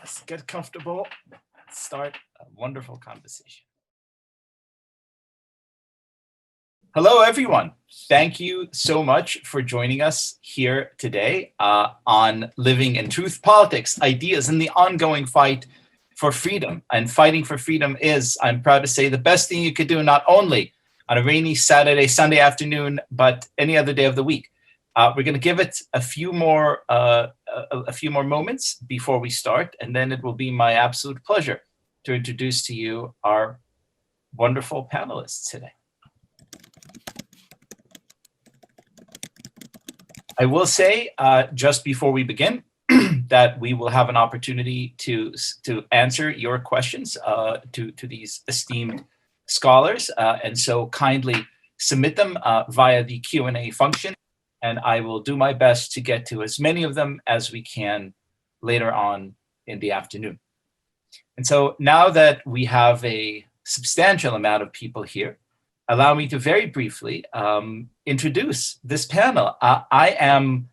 Let's get comfortable. Start a wonderful conversation. Hello, everyone. Thank you so much for joining us here today on Living in Truth, Politics, Ideas, and the ongoing fight for freedom. And fighting for freedom is, I'm proud to say, the best thing you could do, not only on a rainy Saturday, Sunday afternoon, but any other day of the week. We're going to give it a few more moments before we start, and then it will be my absolute pleasure to introduce to you our wonderful panelists today. I will say just before we begin that we will have an opportunity to answer your questions to these esteemed scholars, and so kindly submit them via the Q&A function, and I will do my best to get to as many of them as we can later on in the afternoon. And so now that we have a substantial amount of people here, allow me to very briefly introduce this panel. I am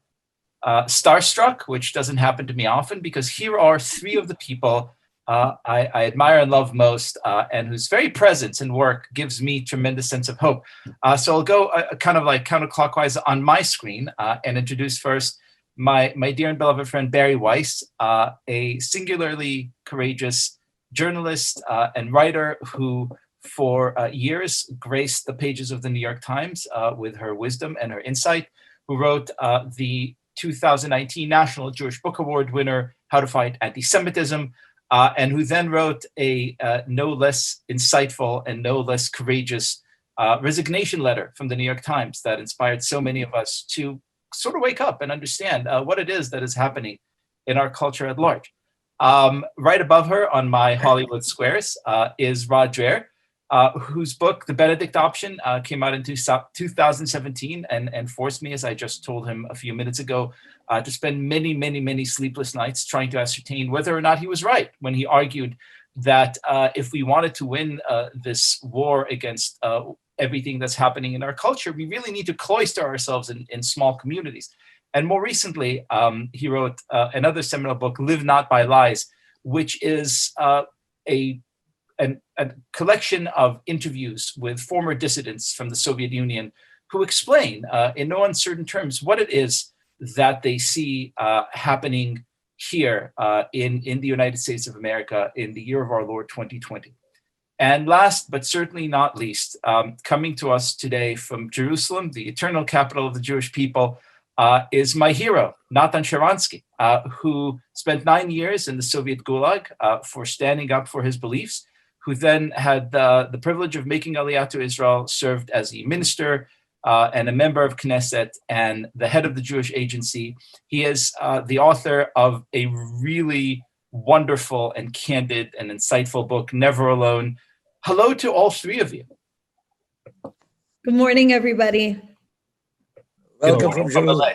starstruck, which doesn't happen to me often, because here are three of the people I admire and love most, and whose very presence and work gives me tremendous sense of hope. So I'll go kind of like counterclockwise on my screen and introduce first my dear and beloved friend Bari Weiss, a singularly courageous journalist and writer who for years graced the pages of the New York Times with her wisdom and her insight, who wrote the 2019 National Jewish Book Award winner, How to Fight Anti-Semitism, and who then wrote a no less insightful and no less courageous resignation letter from the New York Times that inspired so many of us to sort of wake up and understand what it is that is happening in our culture at large. Right above her on my Hollywood squares is Dreher, whose book, The Benedict Option, came out in 2017 and forced me, as I just told him a few minutes ago, to spend many sleepless nights trying to ascertain whether or not he was right when he argued that if we wanted to win this war against everything that's happening in our culture, we really need to cloister ourselves in small communities. And more recently, he wrote another seminal book, Live Not by Lies, which is a collection of interviews with former dissidents from the Soviet Union who explain in no uncertain terms what it is that they see happening here in the United States of America in the year of our Lord 2020. And last, but certainly not least, coming to us today from Jerusalem, the eternal capital of the Jewish people, is my hero, Natan Sharansky, who spent 9 years in the Soviet Gulag for standing up for his beliefs, who then had the privilege of making Aliyah to Israel, served as a minister and a member of Knesset and the head of the Jewish Agency. He is the author of a really wonderful and candid and insightful book, Never Alone. Hello to all three of you. Good morning, everybody. Welcome from LA.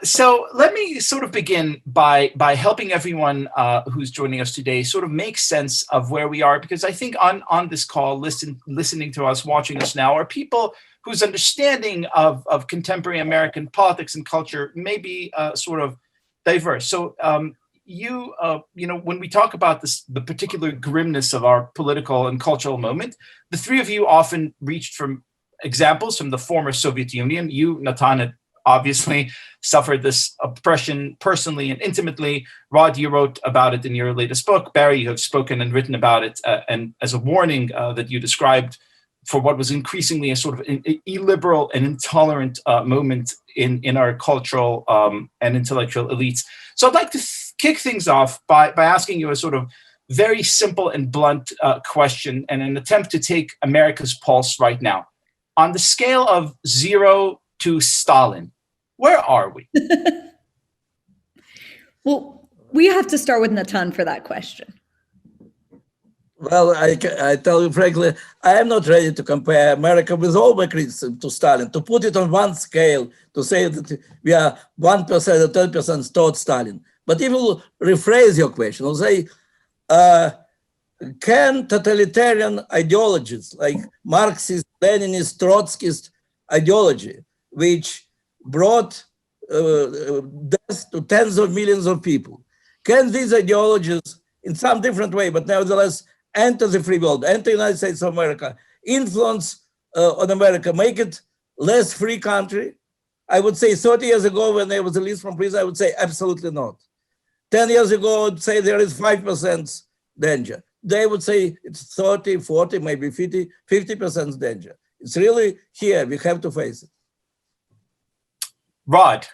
So let me sort of begin by helping everyone who's joining us today sort of make sense of where we are, because I think on this call, listening to us, watching us now, are people whose understanding of contemporary American politics and culture may be sort of diverse. So you know, when we talk about the particular grimness of our political and cultural moment, the three of you often reached from examples from the former Soviet Union. You, Natan, had obviously suffered this oppression personally and intimately. Rod, you wrote about it in your latest book. Bari, you have spoken and written about it, and as a warning that you described for what was increasingly a sort of illiberal and intolerant moment in our cultural and intellectual elites. So I'd like to kick things off by asking you a sort of very simple and blunt question and an attempt to take America's pulse right now. On the scale of 0 to Stalin, where are we? Well, we have to start with Natan for that question. Well, I tell you frankly, I am not ready to compare America with all my criticism to Stalin, to put it on one scale, to say that we are 1% or 10% toward Stalin. But if you rephrase your question, I'll say, can totalitarian ideologies like Marxist, Leninist, Trotskyist ideology, which brought death to tens of millions of people, can these ideologies, in some different way, but nevertheless, enter the free world, enter the United States of America, influence on America, make it less free country? I would say 30 years ago, when I was released from prison, I would say absolutely not. 10 years ago, I would say there is 5% danger. They would say it's 30, 40, maybe 50% danger. It's really here, we have to face it. Rod.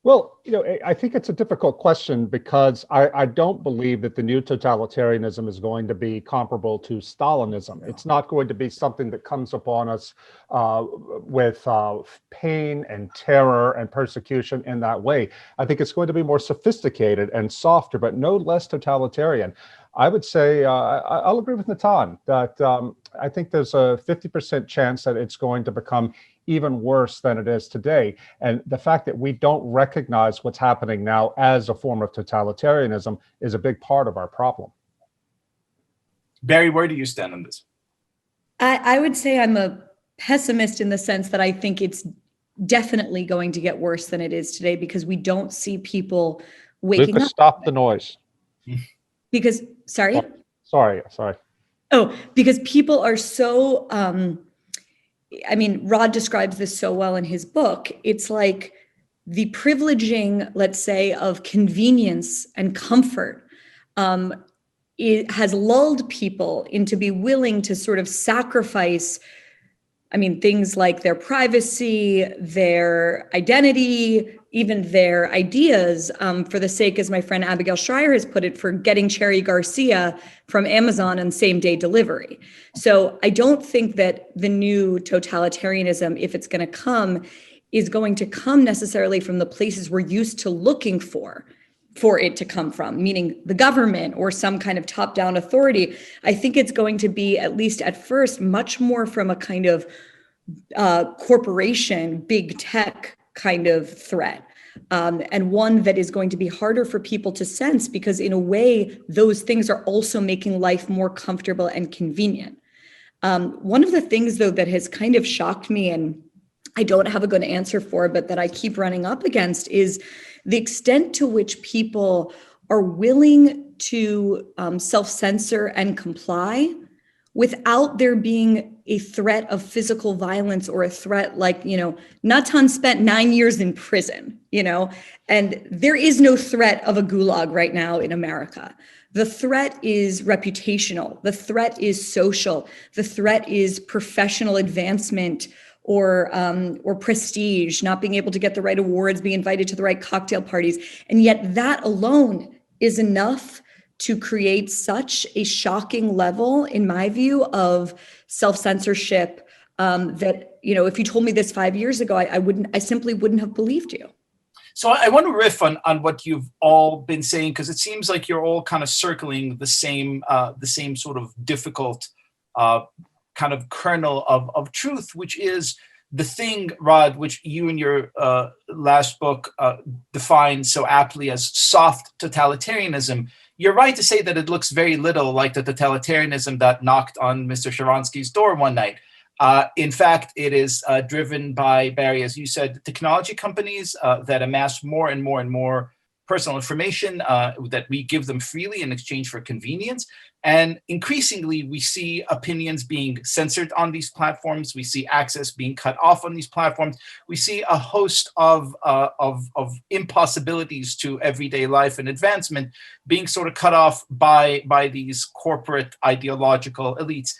Well, I think it's a difficult question because I don't believe that the new totalitarianism is going to be comparable to Stalinism. It's not going to be something that comes upon us with pain and terror and persecution in that way. I think it's going to be more sophisticated and softer, but no less totalitarian. I would say I'll agree with Natan that I think there's a 50% chance that it's going to become even worse than it is today. And the fact that we don't recognize what's happening now as a form of totalitarianism is a big part of our problem. Bari, where do you stand on this? I would say I'm a pessimist in the sense that I think it's definitely going to get worse than it is today because we don't see people waking Lucas, up. stop the noise. Because, sorry? Sorry. Oh, because people are so, Rod describes this so well in his book. It's like the privileging, let's say, of convenience and comfort it has lulled people into be willing to sort of sacrifice, things like their privacy, their identity, even their ideas for the sake, as my friend Abigail Schreier has put it, for getting Cherry Garcia from Amazon and same-day delivery. So I don't think that the new totalitarianism, if it's going to come, is going to come necessarily from the places we're used to looking for it to come from, meaning the government or some kind of top-down authority. I think it's going to be, at least at first, much more from a kind of corporation, big tech kind of threat, and one that is going to be harder for people to sense because in a way, those things are also making life more comfortable and convenient. One of the things, though, that has kind of shocked me and I don't have a good answer for, but that I keep running up against is the extent to which people are willing to self-censor and comply without there being a threat of physical violence or a threat like, Natan spent 9 years in prison, and there is no threat of a gulag right now in America. The threat is reputational. The threat is social. The threat is professional advancement or prestige, not being able to get the right awards, being invited to the right cocktail parties. And yet that alone is enough to create such a shocking level, in my view, of self-censorship that, if you told me this 5 years ago, I simply wouldn't have believed you. So I want to riff on what you've all been saying, because it seems like you're all kind of circling the same sort of difficult kind of kernel of truth, which is the thing, Rod, which you in your last book defined so aptly as soft totalitarianism. You're right to say that it looks very little like the totalitarianism that knocked on Mr. Sharansky's door one night. In fact, it is driven by, Bari, as you said, technology companies that amass more and more and more personal information that we give them freely in exchange for convenience. And increasingly, we see opinions being censored on these platforms. We see access being cut off on these platforms. We see a host of impossibilities to everyday life and advancement being sort of cut off by these corporate ideological elites.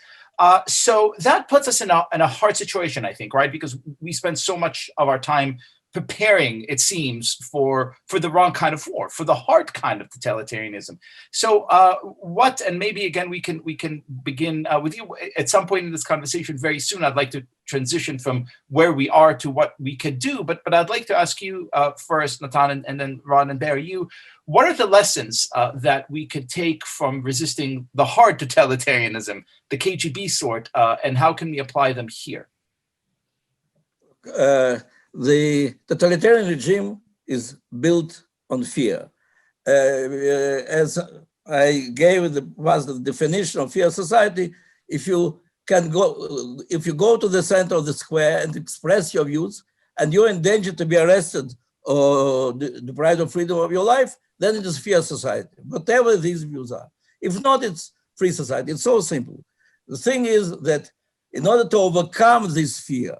So that puts us in a hard situation, I think, right? Because we spend so much of our time preparing, it seems, for the wrong kind of war, for the hard kind of totalitarianism. So and maybe again, we can begin with you at some point in this conversation very soon. I'd like to transition from where we are to what we could do, but I'd like to ask you first, Natan, and then Ron and Bari, what are the lessons that we could take from resisting the hard totalitarianism, the KGB sort, and how can we apply them here? The totalitarian regime is built on fear. As I gave the definition of fear society, if you go to the center of the square and express your views, and you're in danger to be arrested or deprived of freedom of your life, then it is fear society, whatever these views are. If not, it's free society. It's so simple. The thing is that in order to overcome this fear,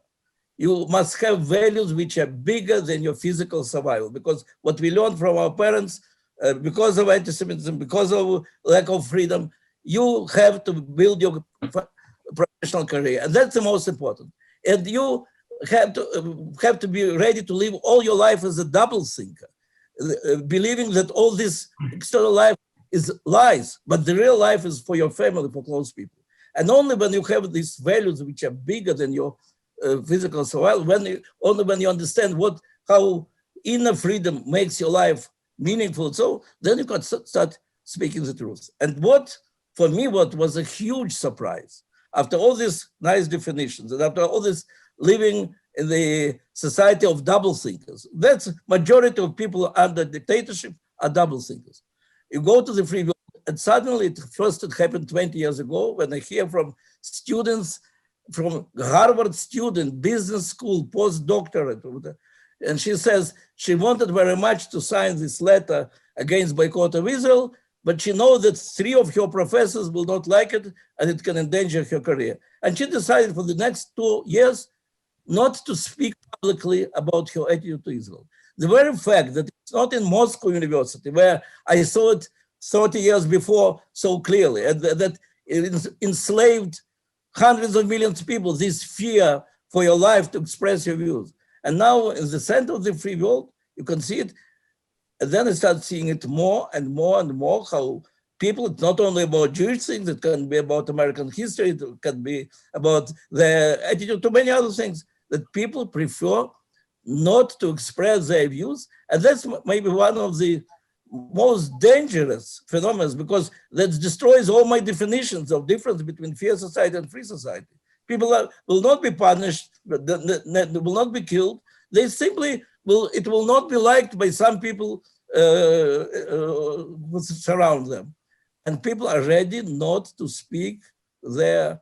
you must have values which are bigger than your physical survival, because what we learned from our parents, because of anti-Semitism, because of lack of freedom, you have to build your professional career, and that's the most important. And you have to be ready to live all your life as a double thinker, believing that all this external life is lies, but the real life is for your family, for close people. And only when you have these values which are bigger than your physical survival, only when you understand how inner freedom makes your life meaningful, so then you can start speaking the truth. And for me, what was a huge surprise, after all these nice definitions, and after all this living in the society of double thinkers, that's majority of people under dictatorship are double thinkers. You go to the free world, and suddenly it happened 20 years ago, when I hear from students, from Harvard student, business school, postdoctorate, and she says she wanted very much to sign this letter against boycott of Israel, but she knows that 3 of her professors will not like it, and it can endanger her career. And she decided for the next 2 years not to speak publicly about her attitude to Israel. The very fact that it's not in Moscow University, where I saw it 30 years before so clearly, and that it enslaved hundreds of millions of people, this fear for your life to express your views. And now in the center of the free world, you can see it. And then I start seeing it more and more and more, how people, it's not only about Jewish things, it can be about American history, it can be about their attitude to many other things, that people prefer not to express their views. And that's maybe one of the most dangerous phenomena, because that destroys all my definitions of difference between fair society and free society. People will not be punished, will not be killed. They simply it will not be liked by some people who surround them. And people are ready not to speak their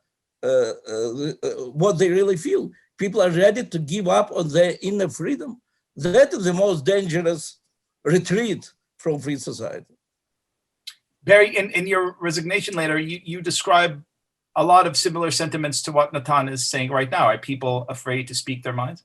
what they really feel. People are ready to give up on their inner freedom. That is the most dangerous retreat from free society. Bari, in your resignation letter, you describe a lot of similar sentiments to what Natan is saying right now. Are people afraid to speak their minds?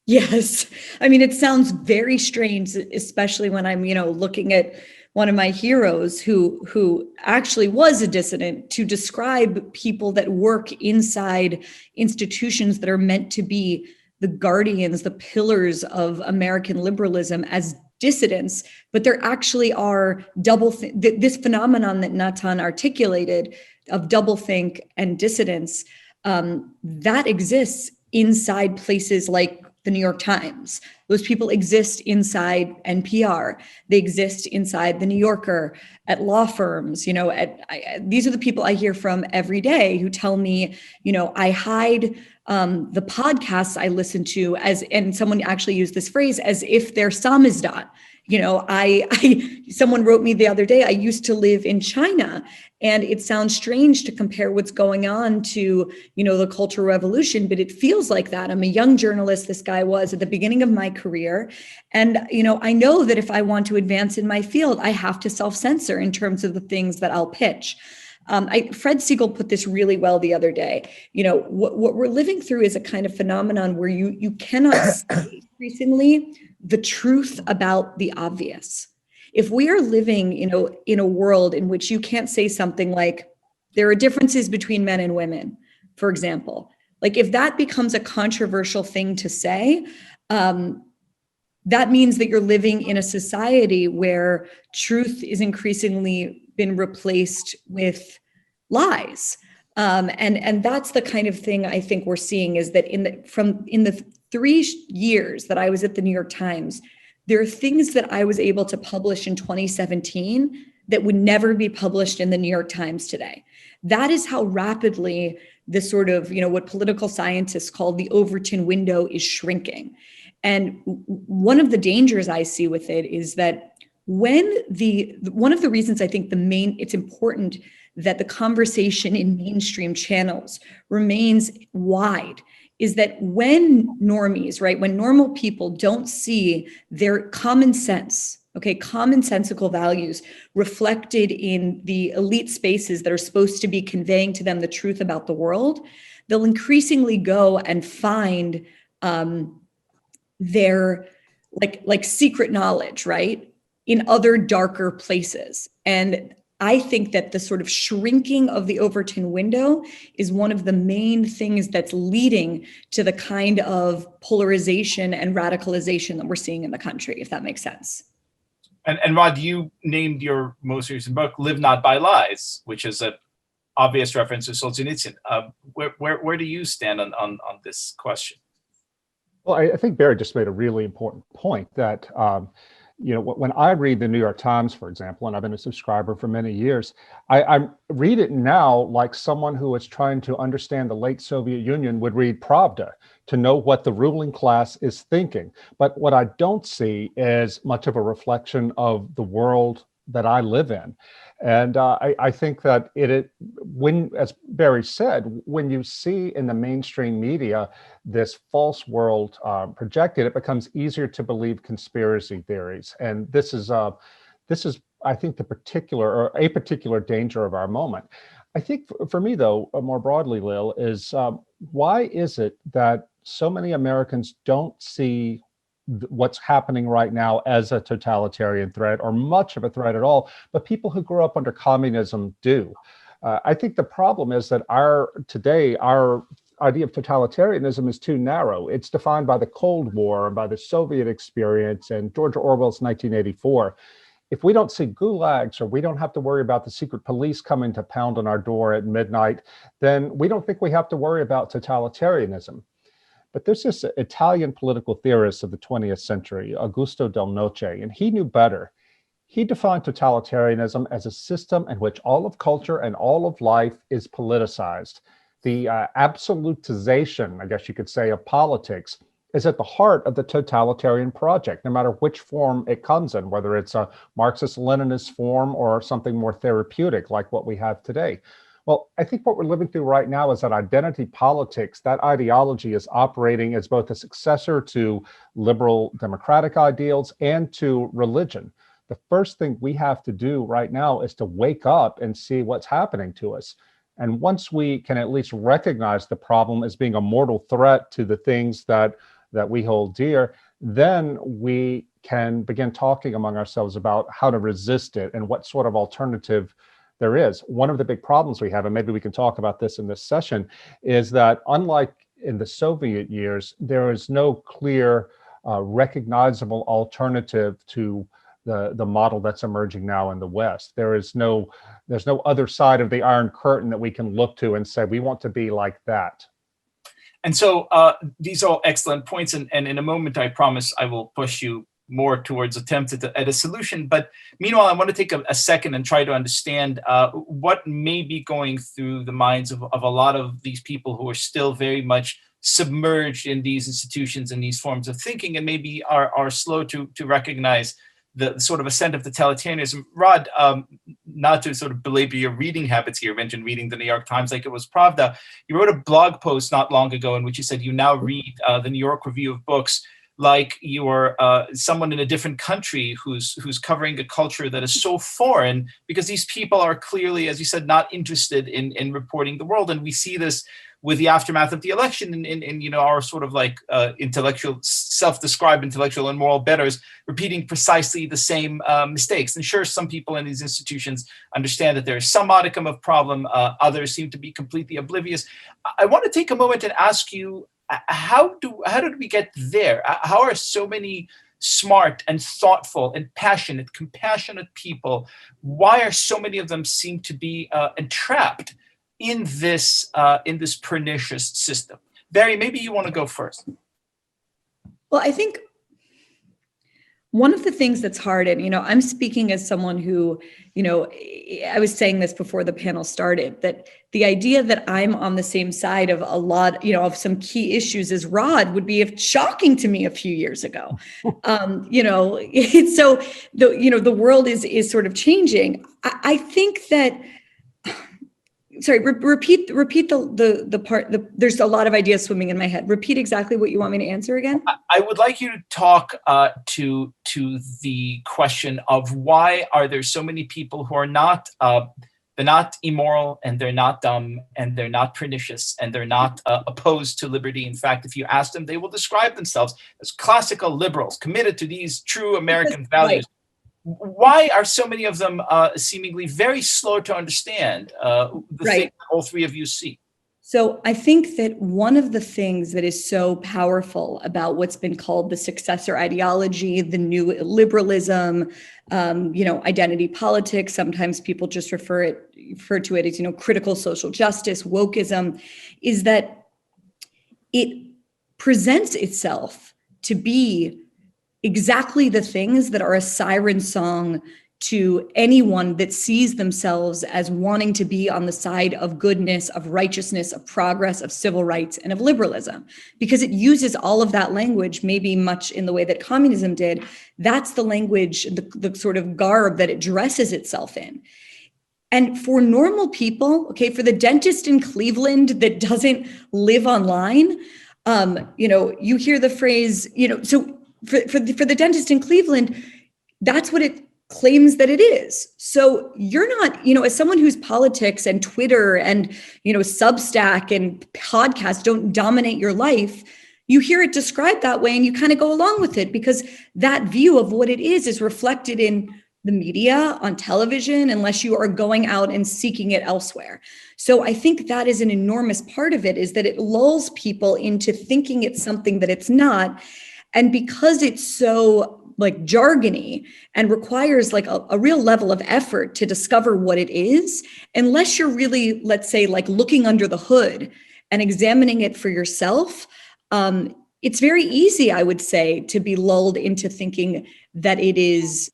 Yes. I mean, it sounds very strange, especially when I'm, looking at one of my heroes who actually was a dissident, to describe people that work inside institutions that are meant to be the guardians, the pillars of American liberalism as dissidents, but there actually are this phenomenon that Natan articulated of doublethink and dissidence, that exists inside places like the New York Times. Those people exist inside NPR. They exist inside the New Yorker, at law firms. These are the people I hear from every day who tell me, I hide the podcasts I listen to and someone actually used this phrase, as if they're samizdat. Someone wrote me the other day, I used to live in China, and it sounds strange to compare what's going on to, the Cultural Revolution, but it feels like that. I'm a young journalist. This guy was at the beginning of my career. And, I know that if I want to advance in my field, I have to self-censor in terms of the things that I'll pitch. Fred Siegel put this really well the other day. What we're living through is a kind of phenomenon where you cannot see increasingly the truth about the obvious. If we are living, in a world in which you can't say something like, there are differences between men and women, for example, like if that becomes a controversial thing to say, that means that you're living in a society where truth is increasingly been replaced with lies. And that's the kind of thing I think we're seeing, is that in the 3 years that I was at the New York Times, there are things that I was able to publish in 2017 that would never be published in the New York Times today. That is how rapidly the sort of, what political scientists call the Overton window is shrinking. And one of the dangers I see with it is that one of the reasons I think it's important that the conversation in mainstream channels remains wide is that when normies, right, when normal people don't see their common sense, okay, commonsensical values reflected in the elite spaces that are supposed to be conveying to them the truth about the world, they'll increasingly go and find their like secret knowledge, right, in other darker places. And I think that the sort of shrinking of the Overton window is one of the main things that's leading to the kind of polarization and radicalization that we're seeing in the country, if that makes sense. And Rod, you named your most recent book "Live Not by Lies," which is an obvious reference to Solzhenitsyn. Where do you stand on this question? Well, I think Bari just made a really important point that, when I read the New York Times, for example, and I've been a subscriber for many years, I read it now like someone who is trying to understand the late Soviet Union would read Pravda, to know what the ruling class is thinking. But what I don't see is much of a reflection of the world that I live in. And I think that when, as Bari said, when you see in the mainstream media this false world projected, it becomes easier to believe conspiracy theories. And this is, I think, a particular danger of our moment. I think for me, though, more broadly, Liel, is why is it that so many Americans don't see what's happening right now as a totalitarian threat or much of a threat at all, but people who grew up under communism do? I think the problem is that our idea of totalitarianism is too narrow. It's defined by the Cold War and by the Soviet experience and George Orwell's 1984. If we don't see gulags, or we don't have to worry about the secret police coming to pound on our door at midnight, then we don't think we have to worry about totalitarianism. But there's this Italian political theorist of the 20th century, Augusto Del Noce, and he knew better. He defined totalitarianism as a system in which all of culture and all of life is politicized. The absolutization, I guess you could say, of politics is at the heart of the totalitarian project, no matter which form it comes in, whether it's a Marxist-Leninist form or something more therapeutic like what we have today. Well, I think what we're living through right now is that identity politics, that ideology is operating as both a successor to liberal democratic ideals and to religion. The first thing we have to do right now is to wake up and see what's happening to us. And once we can at least recognize the problem as being a mortal threat to the things that we hold dear, then we can begin talking among ourselves about how to resist it and what sort of alternative there is. One of the big problems we have, and maybe we can talk about this in this session, is that unlike in the Soviet years, there is no clear, recognizable alternative to the model that's emerging now in the West. There's no other side of the Iron Curtain that we can look to and say, we want to be like that. And so these are all excellent points. And in a moment, I promise I will push you more towards attempts at a solution. But meanwhile, I want to take a second and try to understand what may be going through the minds of a lot of these people who are still very much submerged in these institutions and these forms of thinking, and maybe are slow to recognize the sort of ascent of totalitarianism. Rod, not to sort of belabor your reading habits here, you mentioned reading the New York Times like it was Pravda. You wrote a blog post not long ago in which you said you now read the New York Review of Books like you're someone in a different country who's covering a culture that is so foreign, because these people are clearly, as you said, not interested in reporting the world. And we see this with the aftermath of the election in our sort of like intellectual, self-described intellectual and moral betters repeating precisely the same mistakes. And sure, some people in these institutions understand that there is some modicum of problem. Others seem to be completely oblivious. I want to take a moment and ask you, how did we get there? How are so many smart and thoughtful and passionate, compassionate people, why are so many of them seem to be entrapped in this pernicious system? Bari, maybe you want to go first. Well, I think one of the things that's hard, and I'm speaking as someone who, I was saying this before the panel started, that the idea that I'm on the same side of a lot, of some key issues as Rod would be shocking to me a few years ago. So the world is sort of changing. I think that, Sorry, repeat the part. There's a lot of ideas swimming in my head. Repeat exactly what you want me to answer again. I would like you to talk to the question of why are there so many people who are not they're not immoral, and they're not dumb, and they're not pernicious, and they're not opposed to liberty. In fact, if you ask them, they will describe themselves as classical liberals committed to these true American values. Right. Why are so many of them seemingly very slow to understand the thing that all three of you see? So I think that one of the things that is so powerful about what's been called the successor ideology, the new liberalism, identity politics, sometimes people just refer to it as, critical social justice, wokeism, is that it presents itself to be exactly the things that are a siren song to anyone that sees themselves as wanting to be on the side of goodness, of righteousness, of progress, of civil rights, and of liberalism, because it uses all of that language, maybe much in the way that communism did. That's the language, the sort of garb that it dresses itself in. And for normal people, for the dentist in Cleveland that doesn't live online, you hear the phrase, so for the dentist in Cleveland, that's what it claims that it is. So you're not, as someone whose politics and Twitter and, Substack and podcasts don't dominate your life, you hear it described that way and you kind of go along with it because that view of what it is reflected in the media, on television, unless you are going out and seeking it elsewhere. So I think that is an enormous part of it, is that it lulls people into thinking it's something that it's not. And because it's so jargony and requires a real level of effort to discover what it is, unless you're really, let's say, looking under the hood and examining it for yourself, it's very easy, I would say, to be lulled into thinking that it is,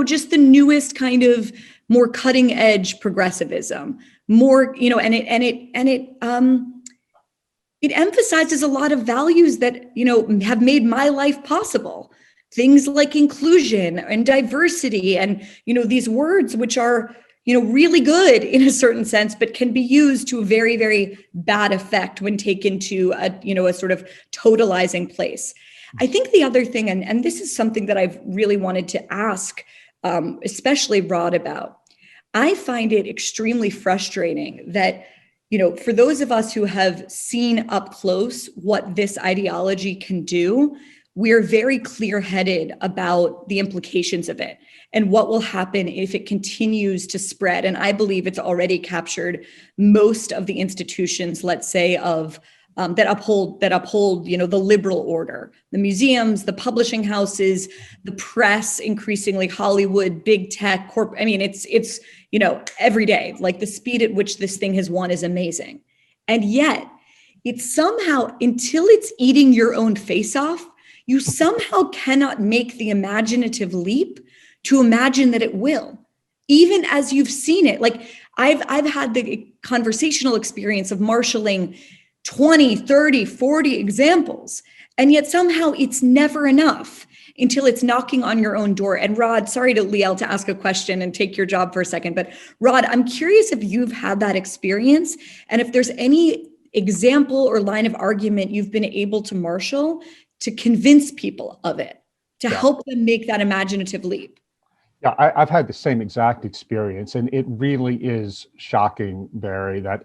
just the newest kind of more cutting edge progressivism, more, it emphasizes a lot of values that, have made my life possible. Things like inclusion and diversity and, these words which are, really good in a certain sense, but can be used to a very, very bad effect when taken to a sort of totalizing place. I think the other thing, and this is something that I've really wanted to ask, especially Rod about, I find it extremely frustrating that, for those of us who have seen up close what this ideology can do, we're very clear-headed about the implications of it and what will happen if it continues to spread. And I believe it's already captured most of the institutions, let's say, of that uphold, the liberal order, the museums, the publishing houses, the press, increasingly Hollywood, big tech, it's every day, the speed at which this thing has won is amazing. And yet it's somehow, until it's eating your own face off, you somehow cannot make the imaginative leap to imagine that it will, even as you've seen it. I've had the conversational experience of marshaling 20, 30, 40 examples, and yet somehow it's never enough until it's knocking on your own door. And Rod, sorry to Liel to ask a question and take your job for a second, but Rod, I'm curious if you've had that experience and if there's any example or line of argument you've been able to marshal to convince people of it, to help them make that imaginative leap. Yeah, I've had the same exact experience, and it really is shocking, Bari, that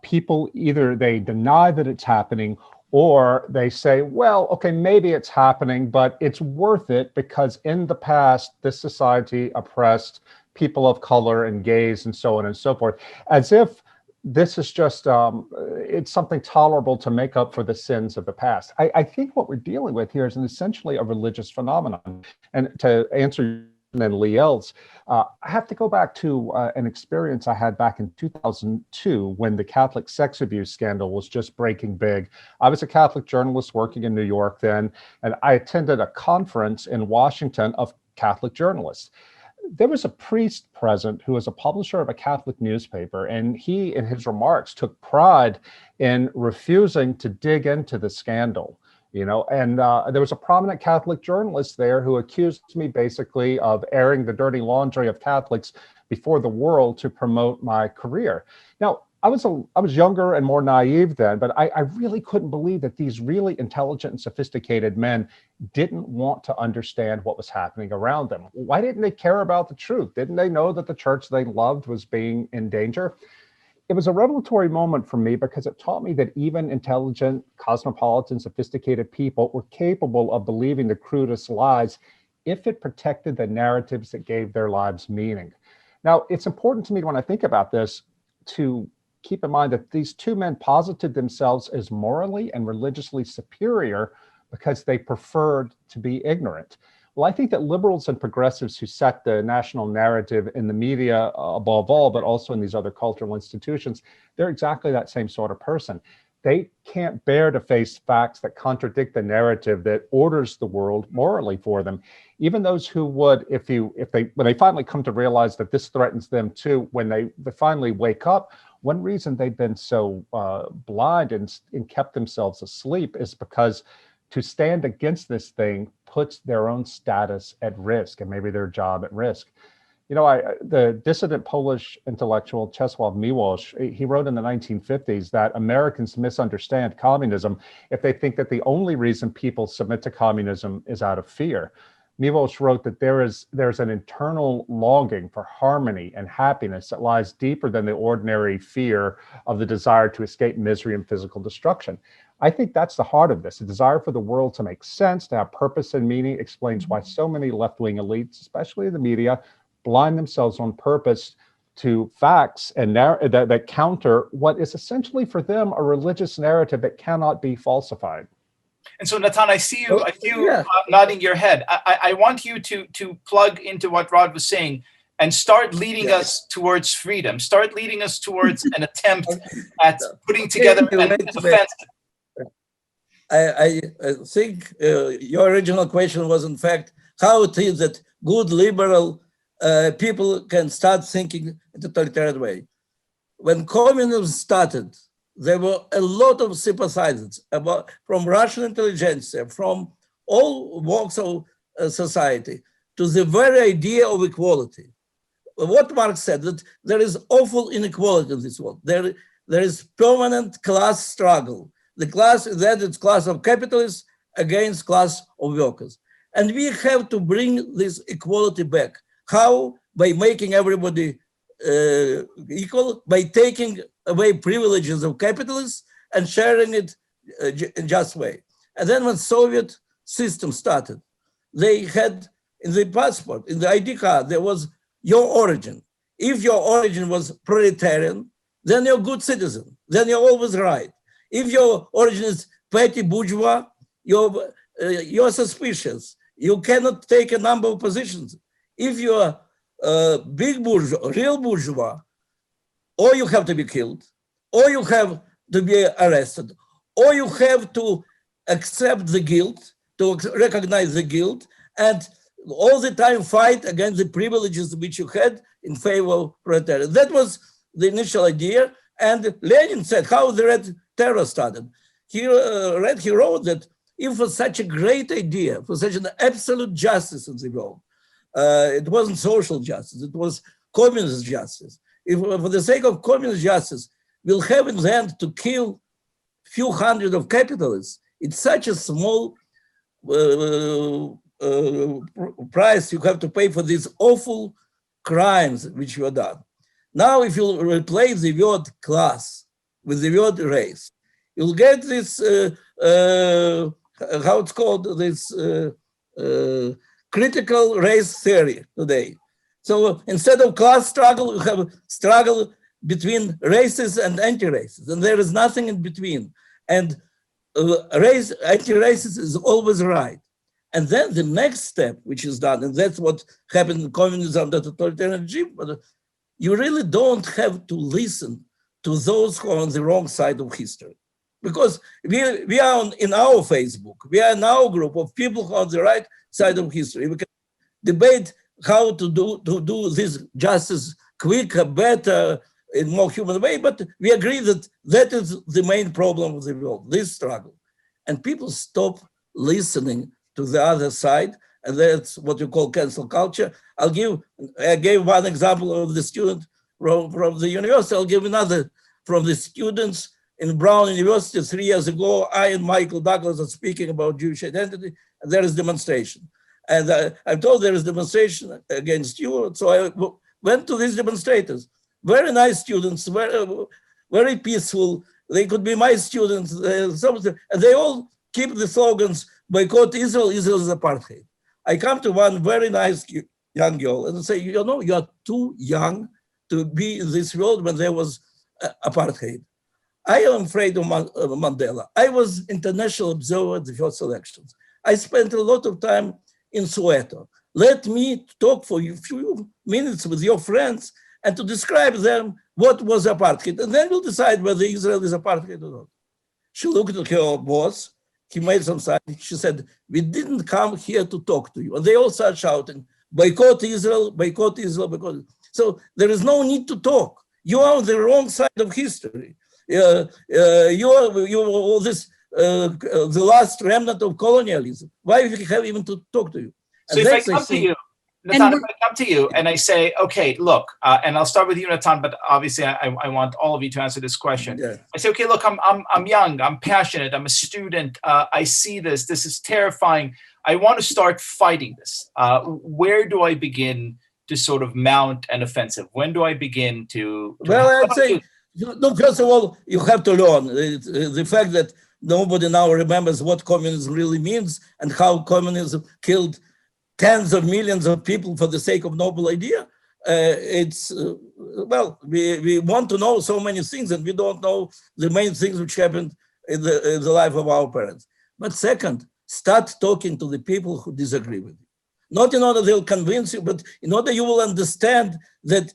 people either they deny that it's happening or they say, well, okay, maybe it's happening, but it's worth it because in the past, this society oppressed people of color and gays and so on and so forth, as if this is just, it's something tolerable to make up for the sins of the past. I think what we're dealing with here is essentially a religious phenomenon. And to answer then Liel's, I have to go back to an experience I had back in 2002 when the Catholic sex abuse scandal was just breaking big. I was a Catholic journalist working in New York then, and I attended a conference in Washington of Catholic journalists. There was a priest present who was a publisher of a Catholic newspaper, and he, in his remarks, took pride in refusing to dig into the scandal. And there was a prominent Catholic journalist there who accused me basically of airing the dirty laundry of Catholics before the world to promote my career. Now, I was younger and more naive then, but I really couldn't believe that these really intelligent and sophisticated men didn't want to understand what was happening around them. Why didn't they care about the truth? Didn't they know that the church they loved was being in danger? It was a revelatory moment for me because it taught me that even intelligent, cosmopolitan, sophisticated people were capable of believing the crudest lies if it protected the narratives that gave their lives meaning. Now, it's important to me when I think about this to keep in mind that these two men posited themselves as morally and religiously superior because they preferred to be ignorant. Well, I think that liberals and progressives who set the national narrative in the media above all, but also in these other cultural institutions, they're exactly that same sort of person. They can't bear to face facts that contradict the narrative that orders the world morally for them. Even those who would, when they finally come to realize that this threatens them too, when they finally wake up, one reason they've been so blind and kept themselves asleep is because to stand against this thing puts their own status at risk and maybe their job at risk. The dissident Polish intellectual Czesław Miłosz, he wrote in the 1950s that Americans misunderstand communism if they think that the only reason people submit to communism is out of fear. Miłosz wrote that there's an internal longing for harmony and happiness that lies deeper than the ordinary fear of the desire to escape misery and physical destruction. I think that's the heart of this. A desire for the world to make sense, to have purpose and meaning explains why so many left-wing elites, especially the media, blind themselves on purpose to facts and that counter what is essentially for them a religious narrative that cannot be falsified. And so, Natan, I see you nodding your head. I want you to plug into what Rod was saying and start leading us towards freedom. Start leading us towards an attempt at putting together an offensive. I think your original question was, in fact, how it is that good liberal people can start thinking in a totalitarian way. When communism started, there were a lot of sympathizers from Russian intelligentsia, from all walks of society, to the very idea of equality. What Marx said, that there is awful inequality in this world. There is permanent class struggle. The class, that is class of capitalists against class of workers. And we have to bring this equality back. How? By making everybody equal, by taking away privileges of capitalists and sharing it in just way. And then when Soviet system started, they had in the passport, in the ID card, there was your origin. If your origin was proletarian, then you're a good citizen. Then you're always right. If your origin is petty bourgeois, you're suspicious. You cannot take a number of positions. If you're big bourgeois, real bourgeois, or you have to be killed, or you have to be arrested, or you have to accept the guilt, to recognize the guilt, and all the time fight against the privileges which you had in favor of proletariat. That was the initial idea. And Lenin said how the Red Terror started. He wrote that if for such a great idea, for such an absolute justice in the world, it wasn't social justice, it was communist justice. If for the sake of communist justice, we'll have in the end to kill few hundred of capitalists, it's such a small price you have to pay for these awful crimes which were done. Now, if you replace the word class with the word race, you'll get this, how it's called, this critical race theory today. So instead of class struggle, you have struggle between races and anti-races, and there is nothing in between. And anti-racist is always right. And then the next step, which is done, and that's what happened in communism under totalitarian regime, but you really don't have to listen to those who are on the wrong side of history. Because we are in our Facebook, we are in our group of people who are on the right side of history. We can debate how to do this justice quicker, better, in more human way, but we agree that that is the main problem of the world, this struggle. and people stop listening to the other side, and that's what you call cancel culture. I gave one example of the student from the university. I'll give another from the students in Brown University 3 years ago. I and Michael Douglas are speaking about Jewish identity, and there is demonstration. And I'm told there is demonstration against you, so I went to these demonstrators. Very nice students, very peaceful. They could be my students, and they all keep the slogans, boycott Israel, Israel is apartheid. I come to one very nice young girl and say, you know, you are too young to be in this world when there was apartheid. I am afraid of Mandela. I was international observer at the first elections. I spent a lot of time in Soweto. Let me talk for a few minutes with your friends and to describe them what was apartheid. And then we'll decide whether Israel is apartheid or not. She looked at her boss. He made some sign. She said, we didn't come here to talk to you. And they all started shouting, boycott Israel, boycott Israel, boycott Israel. So there is no need to talk. You are on the wrong side of history. You are this, the last remnant of colonialism. Why we have even to talk to you? So if I come to you, Natan, if I come to you and I say, okay, look, and I'll start with you, Natan, but obviously I want all of you to answer this question. Yeah. I say, okay, look, I'm young, I'm passionate, I'm a student. I see this is terrifying. I want to start fighting this. Where do I begin to sort of mount an offensive? When do I begin to well, I'd say, no, first of all, you have to learn the fact that nobody now remembers what communism really means and how communism killed tens of millions of people for the sake of noble idea. Well, we want to know so many things and we don't know the main things which happened in the life of our parents. But second, start talking to the people who disagree with you. Not in order they'll convince you, but in order you will understand that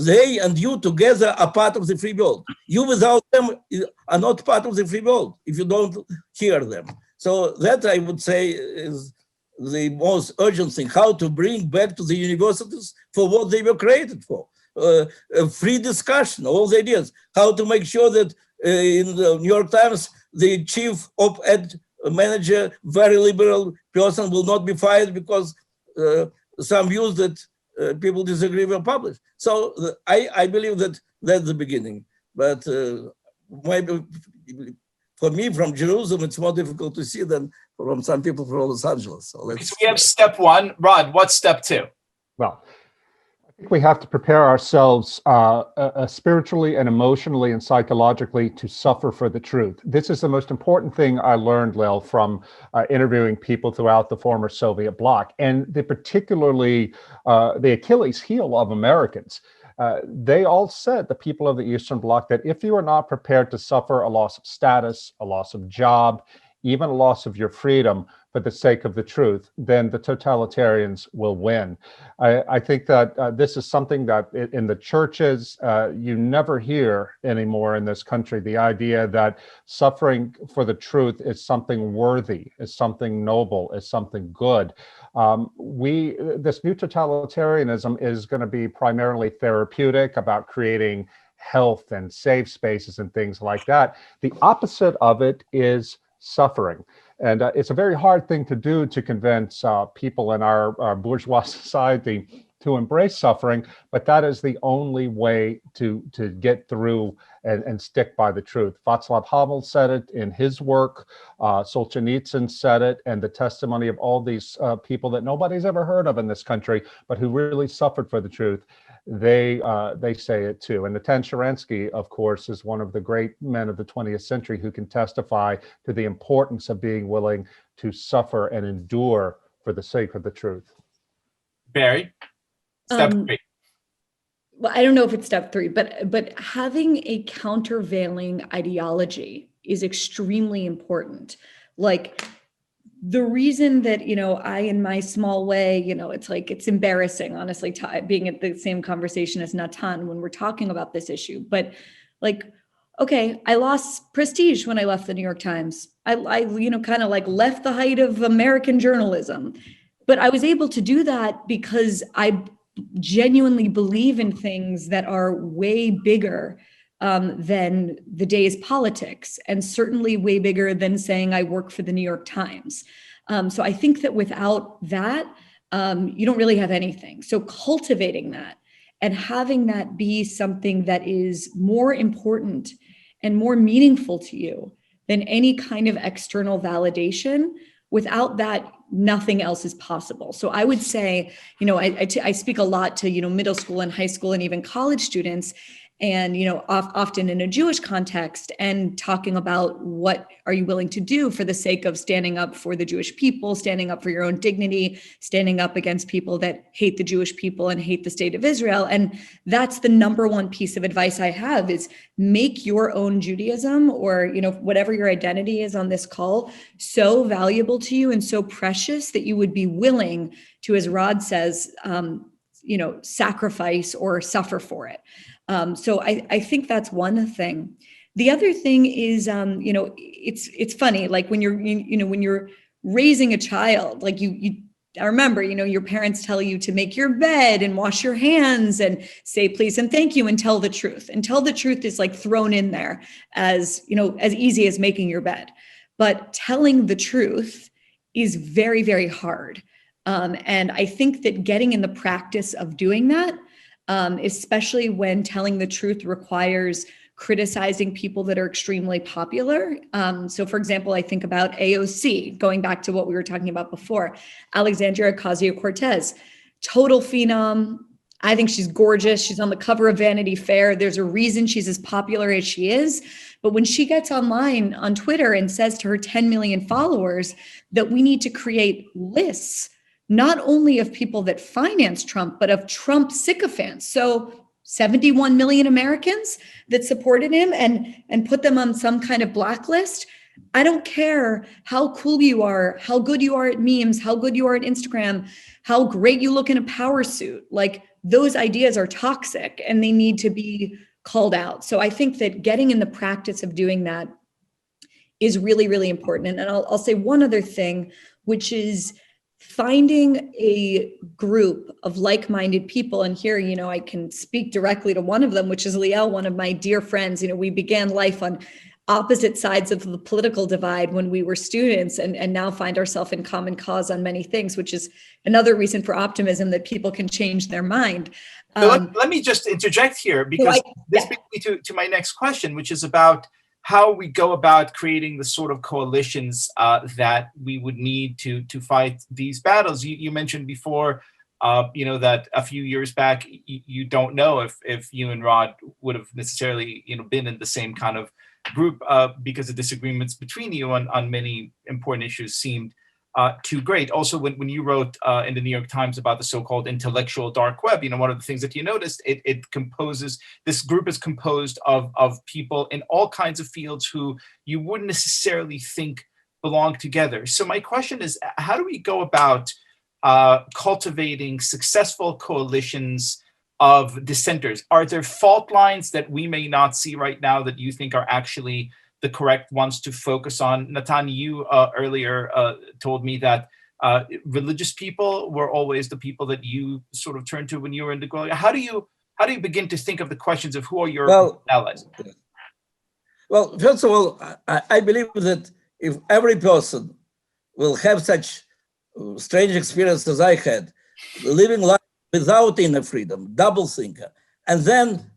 they and you together are part of the free world. You without them are not part of the free world if you don't hear them. So that I would say is the most urgent thing, how to bring back to the universities for what they were created for. A free discussion, all the ideas, how to make sure that in the New York Times, the chief op-ed manager, very liberal person will not be fired because some views that people disagree were published. So I believe that that's the beginning. But maybe for me, from Jerusalem, it's more difficult to see than from some people from Los Angeles. So we have step one. Rod, what's step two? Well, I think we have to prepare ourselves spiritually and emotionally and psychologically to suffer for the truth. This is the most important thing I learned, Liel, from interviewing people throughout the former Soviet bloc, and particularly the Achilles heel of Americans. They all said, the people of the Eastern Bloc, that if you are not prepared to suffer a loss of status, a loss of job, even a loss of your freedom for the sake of the truth, then the totalitarians will win. I think that this is something that in the churches, you never hear anymore in this country, the idea that suffering for the truth is something worthy, is something noble, is something good. This new totalitarianism is going to be primarily therapeutic, about creating health and safe spaces and things like that. The opposite of it is suffering. And it's a very hard thing to do, to convince people in our bourgeois society to embrace suffering, but that is the only way to get through and stick by the truth. Václav Havel said it in his work, Solzhenitsyn said it, and the testimony of all these people that nobody's ever heard of in this country, but who really suffered for the truth, they say it too. And Natan Sharansky, of course, is one of the great men of the 20th century who can testify to the importance of being willing to suffer and endure for the sake of the truth. Bari, step three. Well, I don't know if it's step three, but having a countervailing ideology is extremely important. Like, the reason that, I, in my small way, it's embarrassing, honestly, being at the same conversation as Natan when we're talking about this issue. But okay, I lost prestige when I left the New York Times. I kind of left the height of American journalism. But I was able to do that because I genuinely believe in things that are way bigger than the day's politics, and certainly way bigger than saying I work for the New York Times. So I think that without that, you don't really have anything. So cultivating that and having that be something that is more important and more meaningful to you than any kind of external validation, without that, nothing else is possible. So I would say, I speak a lot to, middle school and high school and even college students, and, often in a Jewish context, and talking about what are you willing to do for the sake of standing up for the Jewish people, standing up for your own dignity, standing up against people that hate the Jewish people and hate the state of Israel. And that's the number one piece of advice I have, is make your own Judaism, or, whatever your identity is on this call, so valuable to you and so precious that you would be willing to, as Rod says, sacrifice or suffer for it. So I think that's one thing. The other thing is, it's funny, like when you're raising a child, like I remember, your parents tell you to make your bed and wash your hands and say please and thank you and tell the truth. And tell the truth is like thrown in there as, as easy as making your bed. But telling the truth is very, very hard. And I think that getting in the practice of doing that, especially when telling the truth requires criticizing people that are extremely popular. So for example, I think about AOC, going back to what we were talking about before, Alexandria Ocasio-Cortez, total phenom. I think she's gorgeous. She's on the cover of Vanity Fair. There's a reason she's as popular as she is. But when she gets online on Twitter and says to her 10 million followers that we need to create lists, not only of people that finance Trump, but of Trump sycophants. So 71 million Americans that supported him, and put them on some kind of blacklist. I don't care how cool you are, how good you are at memes, how good you are at Instagram, how great you look in a power suit. Like, those ideas are toxic and they need to be called out. So I think that getting in the practice of doing that is really, really important. And I'll say one other thing, which is finding a group of like-minded people. And here, I can speak directly to one of them, which is Liel, one of my dear friends. We began life on opposite sides of the political divide when we were students, and now find ourselves in common cause on many things, which is another reason for optimism, that people can change their mind. Let me just interject here, because this brings me to my next question, which is about how we go about creating the sort of coalitions that we would need to fight these battles. You mentioned before, that a few years back, you don't know if you and Rod would have necessarily, been in the same kind of group because the disagreements between you on many important issues seemed too great. Also, when you wrote in the New York Times about the so-called intellectual dark web, one of the things that you noticed, this group is composed of people in all kinds of fields who you wouldn't necessarily think belong together. So my question is, how do we go about cultivating successful coalitions of dissenters? Are there fault lines that we may not see right now that you think are actually the correct ones to focus on? Natan, you earlier told me that religious people were always the people that you sort of turned to when you were in the Golia. How do you begin to think of the questions of who are your allies? Well, first of all, I believe that if every person will have such strange experience as I had, living life without inner freedom, double thinker, and then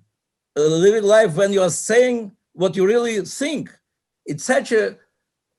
living life when you are saying what you really think, it's such a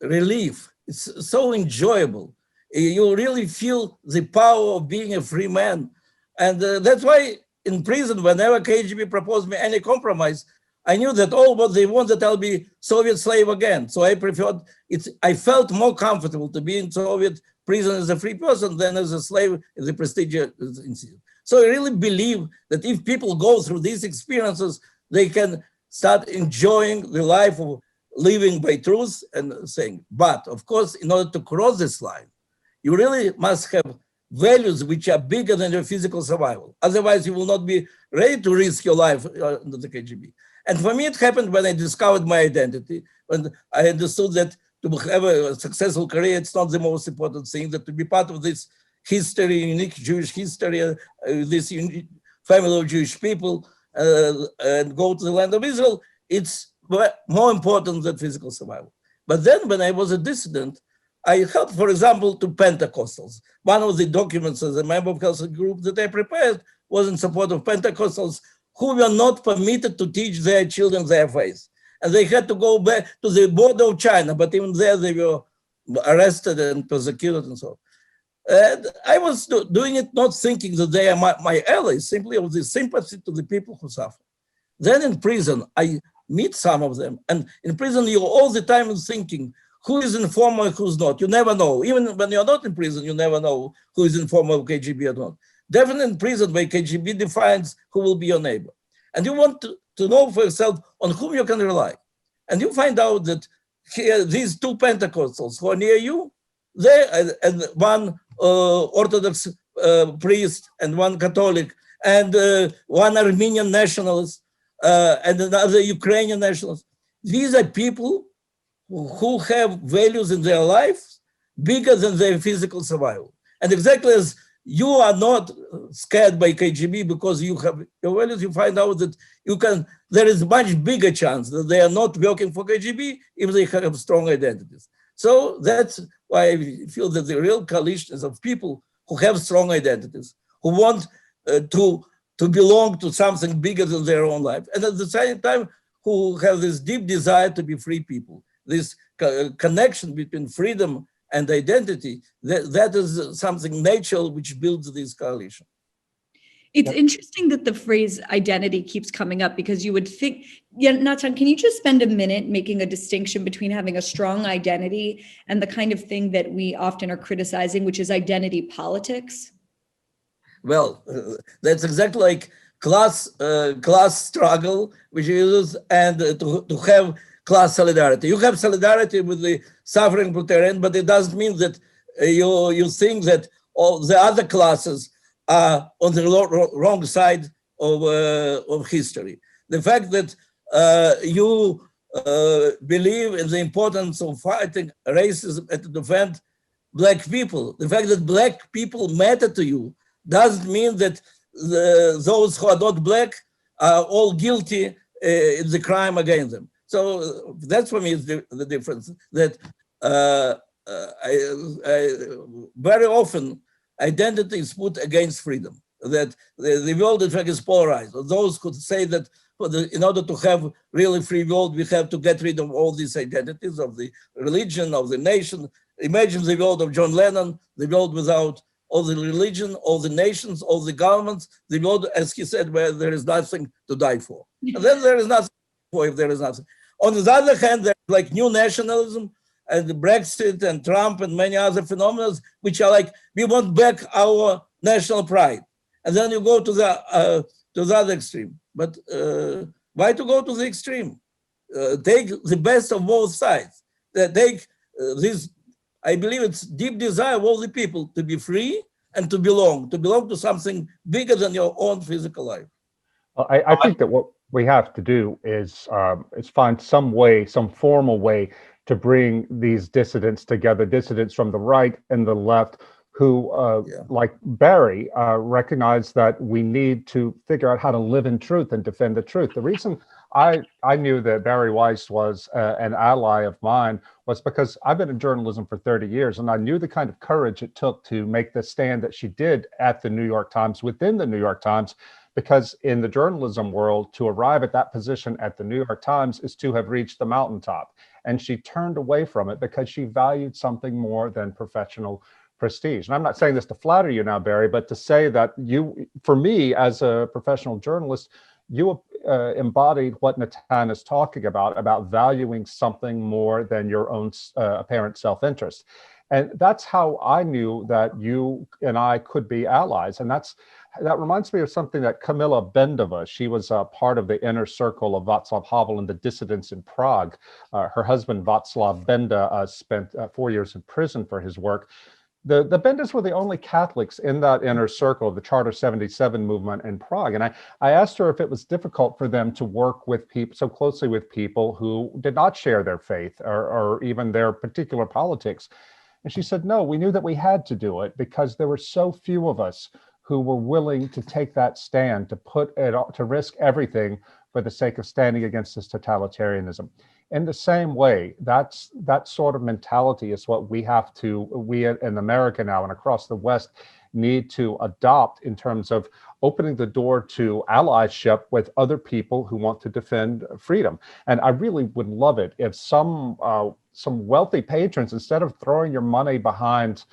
relief. It's so enjoyable. You really feel the power of being a free man. And that's why in prison, whenever KGB proposed me any compromise, I knew that all what they want, that I'll be Soviet slave again. So I preferred it. I felt more comfortable to be in Soviet prison as a free person than as a slave in the prestigious institute. So I really believe that if people go through these experiences, they can start enjoying the life of living by truth and saying. But of course, in order to cross this line, you really must have values which are bigger than your physical survival. Otherwise, you will not be ready to risk your life under the KGB. And for me, it happened when I discovered my identity, when I understood that to have a successful career, it's not the most important thing, that to be part of this history, unique Jewish history, this family of Jewish people, and go to the land of Israel, it's more important than physical survival. But then when I was a dissident, I helped, for example, to Pentecostals. One of the documents as a member of Helsinki group that I prepared was in support of Pentecostals who were not permitted to teach their children their faith. And they had to go back to the border of China, but even there they were arrested and persecuted and so on. And I was doing it not thinking that they are my allies, simply of the sympathy to the people who suffer. Then in prison, I meet some of them. And in prison, you're all the time thinking, who is informer and who's not? You never know. Even when you're not in prison, you never know who is informer of KGB or not. Definitely in prison, where KGB defines who will be your neighbor. And you want to know for yourself on whom you can rely. And you find out that here, these two Pentecostals who are near you, and one Orthodox priest and one Catholic, and one Armenian nationalist, and another Ukrainian nationalist. These are people who have values in their lives bigger than their physical survival. And exactly as you are not scared by KGB because you have your values, you find out that there is much bigger chance that they are not working for KGB if they have strong identities. So that's why I feel that the real coalition is of people who have strong identities, who want to belong to something bigger than their own life, and at the same time, who have this deep desire to be free people. This connection between freedom and identity, that is something natural which builds this coalition. It's interesting that the phrase identity keeps coming up because you would think, Natan, can you just spend a minute making a distinction between having a strong identity and the kind of thing that we often are criticizing, which is identity politics? Well, that's exactly like class struggle, which is, and to have class solidarity. You have solidarity with the suffering proletariat, but it doesn't mean that you think that all the other classes are on the wrong side of history. The fact that you believe in the importance of fighting racism and to defend Black people, the fact that Black people matter to you doesn't mean that those who are not Black are all guilty in the crime against them. So that's for me is the difference, that very often identity is put against freedom, that the world in fact is polarized. Those could say that in order to have really free world, we have to get rid of all these identities of the religion, of the nation. Imagine the world of John Lennon, the world without all the religion, all the nations, all the governments, the world, as he said, where there is nothing to die for. And then there is nothing for if there is nothing. On the other hand, there's like new nationalism and Brexit and Trump and many other phenomena, which are like, we want back our national pride. And then you go to the other extreme. But why to go to the extreme? Take the best of both sides. Take this, I believe it's deep desire of all the people to be free and to belong to something bigger than your own physical life. I think that what we have to do is find some way, some formal way to bring these dissidents together, dissidents from the right and the left, who, like Bari, recognize that we need to figure out how to live in truth and defend the truth. The reason I knew that Bari Weiss was an ally of mine was because I've been in journalism for 30 years, and I knew the kind of courage it took to make the stand that she did at the New York Times, within the New York Times, because in the journalism world, to arrive at that position at the New York Times is to have reached the mountaintop. And she turned away from it because she valued something more than professional prestige. And I'm not saying this to flatter you now, Bari, but to say that you, for me as a professional journalist, you embodied what Natan is talking about valuing something more than your own apparent self-interest. And that's how I knew that you and I could be allies. And that reminds me of something that Kamila Bendova, she was part of the inner circle of Václav Havel and the dissidents in Prague. Her husband, Václav Benda, spent 4 years in prison for his work. The Bendas were the only Catholics in that inner circle of the Charter 77 movement in Prague. And I asked her if it was difficult for them to work with people so closely with people who did not share their faith or even their particular politics. And she said, no, we knew that we had to do it because there were so few of us who were willing to take that stand, to risk everything for the sake of standing against this totalitarianism. In the same way, that sort of mentality is what we in America now and across the West need to adopt in terms of opening the door to allyship with other people who want to defend freedom. And I really would love it if some wealthy patrons, instead of throwing your money behind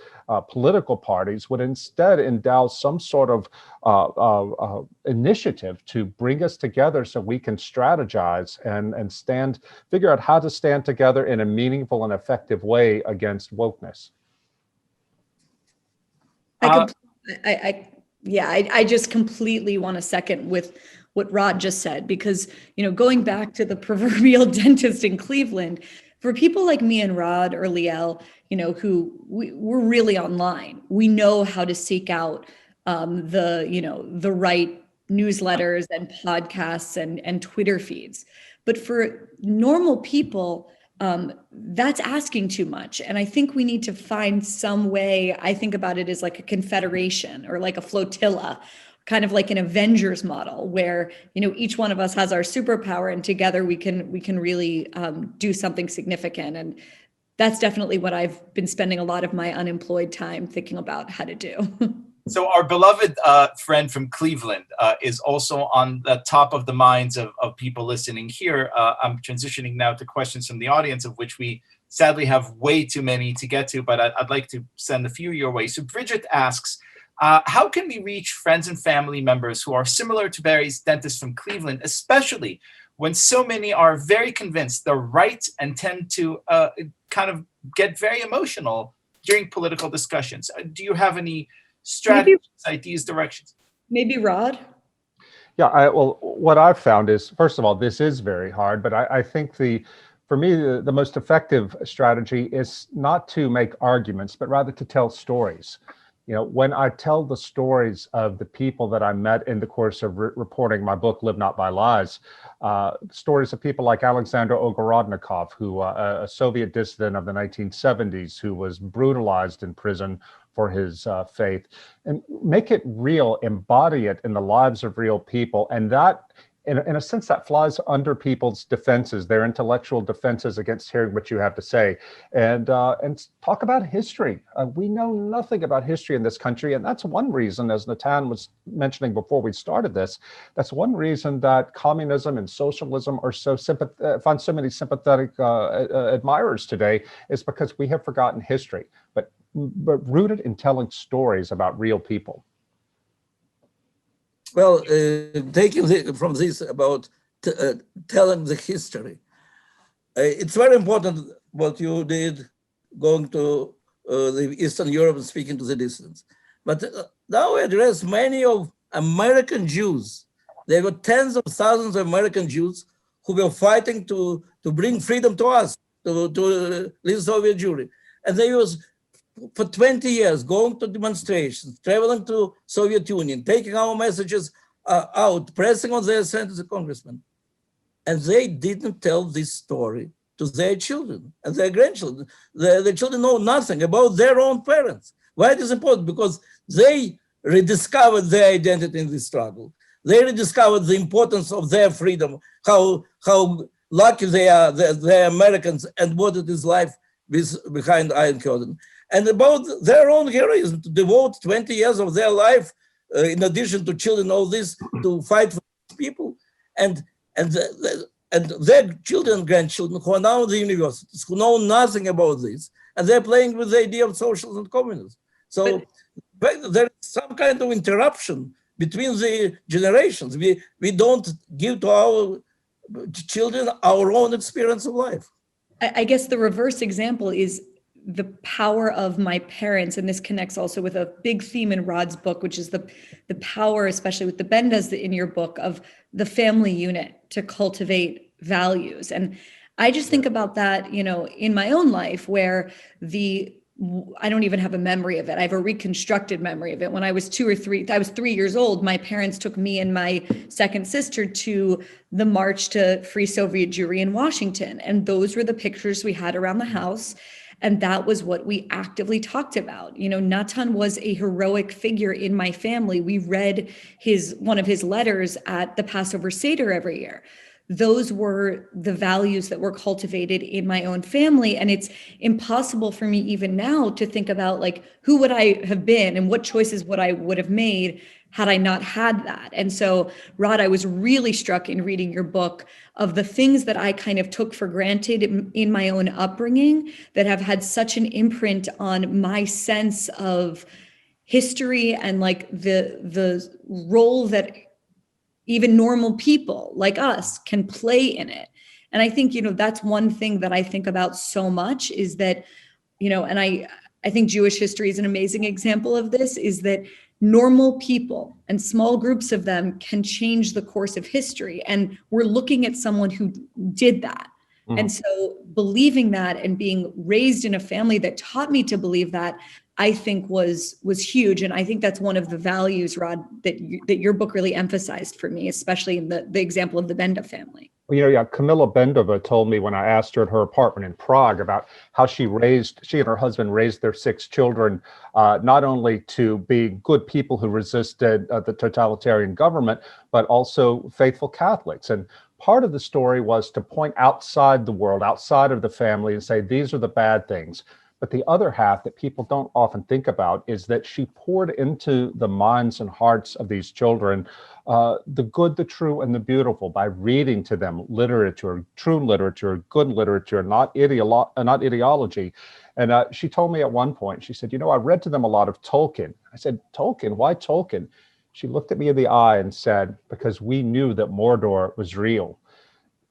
political parties, would instead endow some sort of initiative to bring us together so we can strategize and figure out how to stand together in a meaningful and effective way against wokeness. I just completely want to second with what Rod just said, because, going back to the proverbial dentist in Cleveland, for people like me and Rod or Liel, we're really online. We know how to seek out the right newsletters and podcasts and Twitter feeds. But for normal people, that's asking too much. And I think we need to find some way. I think about it as like a confederation or like a flotilla, kind of like an Avengers model where, each one of us has our superpower and together we can really do something significant. And that's definitely what I've been spending a lot of my unemployed time thinking about how to do. So our beloved friend from Cleveland is also on the top of the minds of people listening here. I'm transitioning now to questions from the audience, of which we sadly have way too many to get to, but I'd like to send a few your way. So Bridget asks, how can we reach friends and family members who are similar to Bari's dentist from Cleveland, especially when so many are very convinced they're right and tend to kind of get very emotional during political discussions? Do you have any strategies, ideas, directions? Maybe Rod? Yeah, well, what I've found is, first of all, this is very hard, but I think for me, the most effective strategy is not to make arguments, but rather to tell stories. When I tell the stories of the people that I met in the course of reporting my book, Live Not by Lies, stories of people like Alexander Ogorodnikov, who a Soviet dissident of the 1970s, who was brutalized in prison for his faith, and make it real, embody it in the lives of real people. And that, in a sense, that flies under people's defenses, their intellectual defenses against hearing what you have to say, and talk about history. We know nothing about history in this country, and that's one reason, as Natan was mentioning before we started this, that's one reason that communism and socialism are find so many sympathetic admirers today, is because we have forgotten history, but rooted in telling stories about real people. Well, taking from this about telling the history, it's very important what you did going to the Eastern Europe and speaking to the dissidents. But now we address many of American Jews. There were tens of thousands of American Jews who were fighting to bring freedom to us, to the Soviet Jewry. And they was for 20 years going to demonstrations, traveling to Soviet Union, taking our messages out, pressing on their senators and congressmen. And they didn't tell this story to their children and their grandchildren. The children know nothing about their own parents. Why it is important? Because they rediscovered their identity in this struggle. They rediscovered the importance of their freedom, how lucky they are, they're Americans, and what it is life behind Iron Curtain. And about their own heroism, to devote 20 years of their life, in addition to children, all this, to fight for people, and their children and grandchildren who are now in the universities, who know nothing about this, and they're playing with the idea of socialism and communism. So there is some kind of interruption between the generations. We don't give to our children our own experience of life. I guess the reverse example is the power of my parents, and this connects also with a big theme in Rod's book, which is the power, especially with the Bendas in your book, of the family unit to cultivate values. And I just think about that, in my own life, where I don't even have a memory of it. I have a reconstructed memory of it. When I was 3 years old, my parents took me and my second sister to the March to Free Soviet Jewry in Washington. And those were the pictures we had around the house. And that was what we actively talked about. You know, Natan was a heroic figure in my family. We read one of his letters at the Passover Seder every year. Those were the values that were cultivated in my own family. And it's impossible for me even now to think about like, who would I have been and what choices would I would have made had I not had that. And so, Rod, I was really struck in reading your book of the things that I kind of took for granted in my own upbringing that have had such an imprint on my sense of history and like the role that even normal people like us can play in it. And I think, you know, that's one thing that I think about so much is that, you know, and I think Jewish history is an amazing example of this, is that normal people and small groups of them can change the course of history. And we're looking at someone who did that. Mm-hmm. And so believing that and being raised in a family that taught me to believe that, I think was huge. And I think that's one of the values, Rod, that your book really emphasized for me, especially in the example of the Benda family. Well, you know, yeah, Camilla Bendova told me when I asked her at her apartment in Prague about how she and her husband raised their 6 children, not only to be good people who resisted the totalitarian government, but also faithful Catholics. And part of the story was to point outside the world, outside of the family, and say, these are the bad things. But the other half that people don't often think about is that she poured into the minds and hearts of these children the good, the true, and the beautiful by reading to them literature, true literature, good literature, not ideology. And she told me at one point, she said, you know, I read to them a lot of Tolkien. I said, Tolkien? Why Tolkien? She looked at me in the eye and said, because we knew that Mordor was real.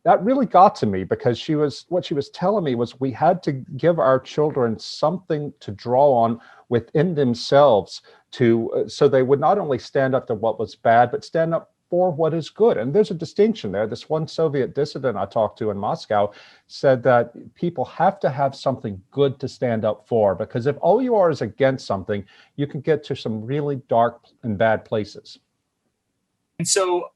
That really got to me because what she was telling me was we had to give our children something to draw on within themselves so they would not only stand up to what was bad, but stand up for what is good. And there's a distinction there. This one Soviet dissident I talked to in Moscow said that people have to have something good to stand up for, because if all you are is against something, you can get to some really dark and bad places. And so,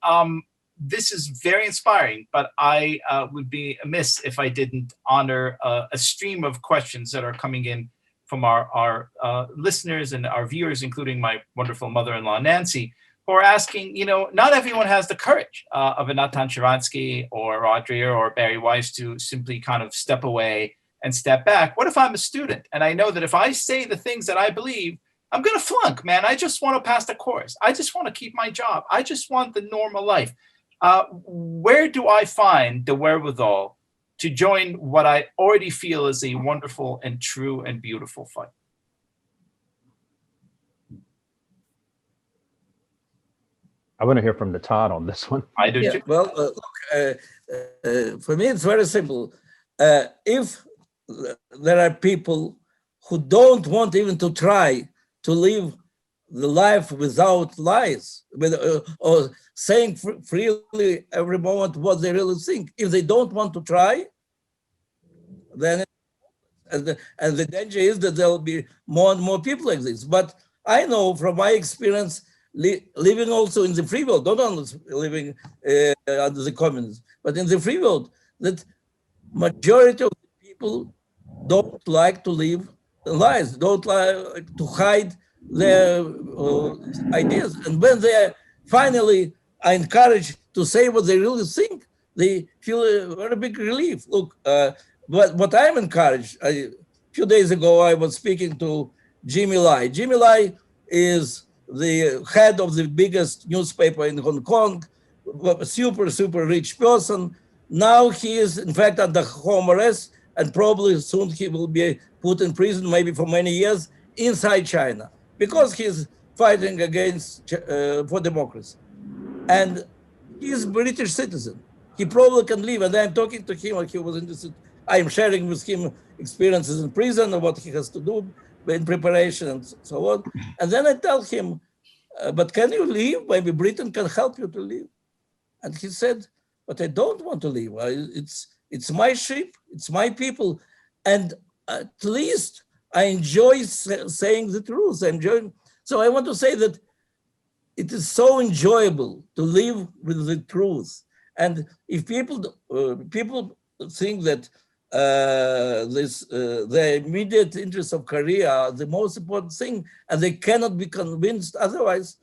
this is very inspiring, but I would be amiss if I didn't honor a stream of questions that are coming in from our listeners and our viewers, including my wonderful mother-in-law, Nancy, who are asking, you know, not everyone has the courage of a Natan Sharansky or Dreher or Bari Weiss to simply kind of step away and step back. What if I'm a student and I know that if I say the things that I believe, I'm going to flunk, man. I just want to pass the course. I just want to keep my job. I just want the normal life. Where do I find the wherewithal to join what I already feel is a wonderful and true and beautiful fight? I want to hear from Natan on this one. I do too. Well, look, for me, it's very simple. If there are people who don't want even to try to live the life without lies, or saying freely every moment what they really think. If they don't want to try, then and the danger is that there will be more and more people like this. But I know from my experience, living also in the free world, not only living under the communism, but in the free world, that majority of the people don't like to live lies, don't like to hide their ideas. And when they finally are encouraged to say what they really think, they feel a very big relief. Look, what I'm encouraged, a few days ago, I was speaking to Jimmy Lai. Jimmy Lai is the head of the biggest newspaper in Hong Kong, a super, super rich person. Now he is, in fact, under home arrest, and probably soon he will be put in prison, maybe for many years, inside China, because he's fighting against for democracy. And he's a British citizen. He probably can leave. And I'm talking to him, like he was interested. I'm sharing with him experiences in prison and what he has to do in preparation and so on. And then I tell him, but can you leave? Maybe Britain can help you to leave. And he said, but I don't want to leave. It's my ship, it's my people. And at least I enjoy saying the truth. So I want to say that it is so enjoyable to live with the truth. And if people think that the immediate interests of Korea are the most important thing, and they cannot be convinced otherwise.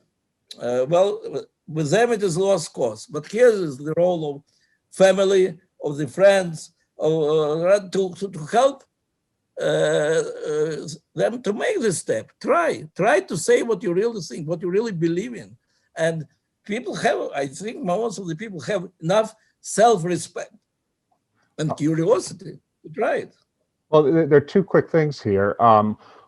With them it is lost cause. But here is the role of family, of the friends, to help them to make this step. Try to say what you really think, what you really believe in. And people have, I think most of the people have enough self-respect and curiosity to try it. Well, there are two quick things here.